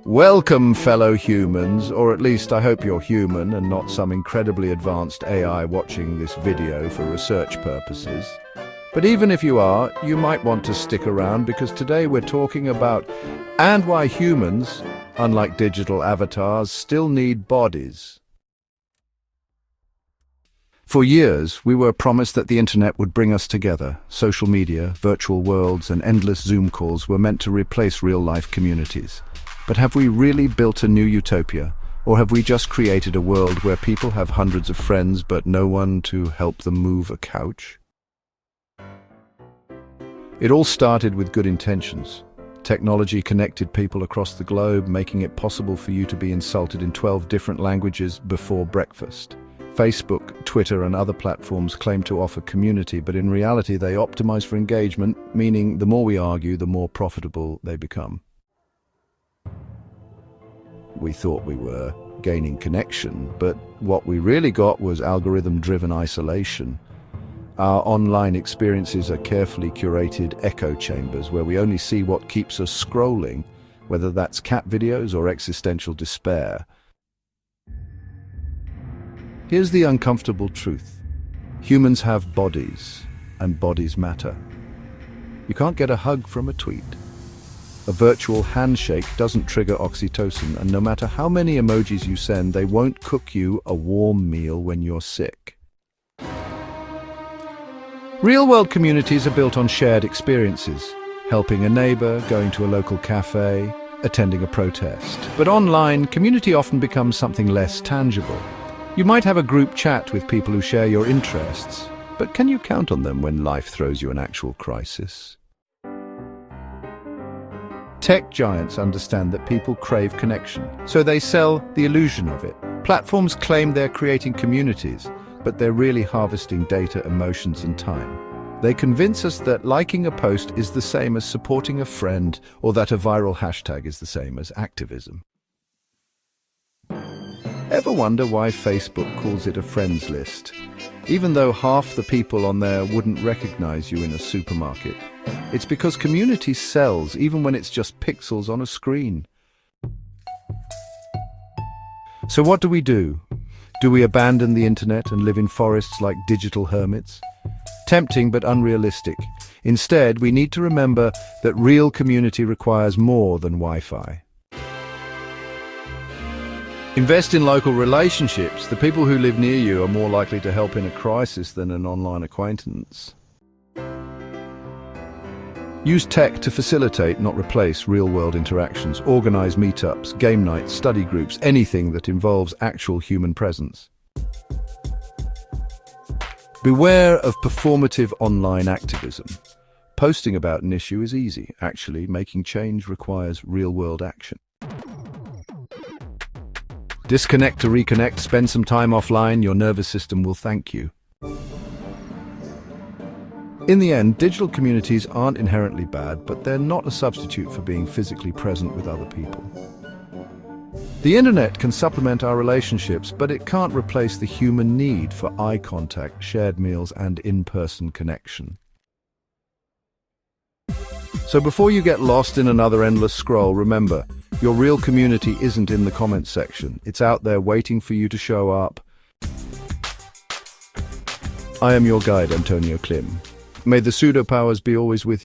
Welcome, fellow humans, or at least I hope you're human and not some incredibly advanced AI watching this video for research purposes. But even if you are, you might want to stick around because today we're talking about and why humans, unlike digital avatars, still need bodies. For years, we were promised that the internet would bring us together. Social media, virtual worlds, and endless Zoom calls were meant to replace real-life communities. But have we really built a new utopia? Or have we just created a world where people have hundreds of friends but no one to help them move a couch? It all started with good intentions. Technology connected people across the globe, making it possible for you to be insulted in 12 different languages before breakfast. Facebook, Twitter, and other platforms claim to offer community, but in reality they optimize for engagement, meaning the more we argue, the more profitable they become. We thought we were gaining connection, but what we really got was algorithm-driven isolation. Our online experiences are carefully curated echo chambers where we only see what keeps us scrolling, whether that's cat videos or existential despair. Here's the uncomfortable truth. Humans have bodies, and bodies matter. You can't get a hug from a tweet. A virtual handshake doesn't trigger oxytocin, and no matter how many emojis you send, they won't cook you a warm meal when you're sick. Real-world communities are built on shared experiences, helping a neighbor, going to a local cafe, attending a protest. But online, community often becomes something less tangible. You might have a group chat with people who share your interests, but can you count on them when life throws you an actual crisis? Tech giants understand that people crave connection, so they sell the illusion of it. Platforms claim they're creating communities, but they're really harvesting data, emotions, and time. They convince us that liking a post is the same as supporting a friend, or that a viral hashtag is the same as activism. Ever wonder why Facebook calls it a friends list? Even though half the people on there wouldn't recognize you in a supermarket. It's because community sells, even when it's just pixels on a screen. So what do we do? Do we abandon the internet and live in forests like digital hermits? Tempting but unrealistic. Instead, we need to remember that real community requires more than Wi-Fi. Invest in local relationships. The people who live near you are more likely to help in a crisis than an online acquaintance. Use tech to facilitate, not replace, real-world interactions. Organize meetups, game nights, study groups, anything that involves actual human presence. Beware of performative online activism. Posting about an issue is easy. Actually, making change requires real-world action. Disconnect to reconnect, spend some time offline, your nervous system will thank you. In the end, digital communities aren't inherently bad, but they're not a substitute for being physically present with other people. The internet can supplement our relationships, but it can't replace the human need for eye contact, shared meals, and in-person connection. So before you get lost in another endless scroll, remember, your real community isn't in the comments section. It's out there waiting for you to show up. I am your guide, Antonio Klim. May the pseudo-powers be always with you.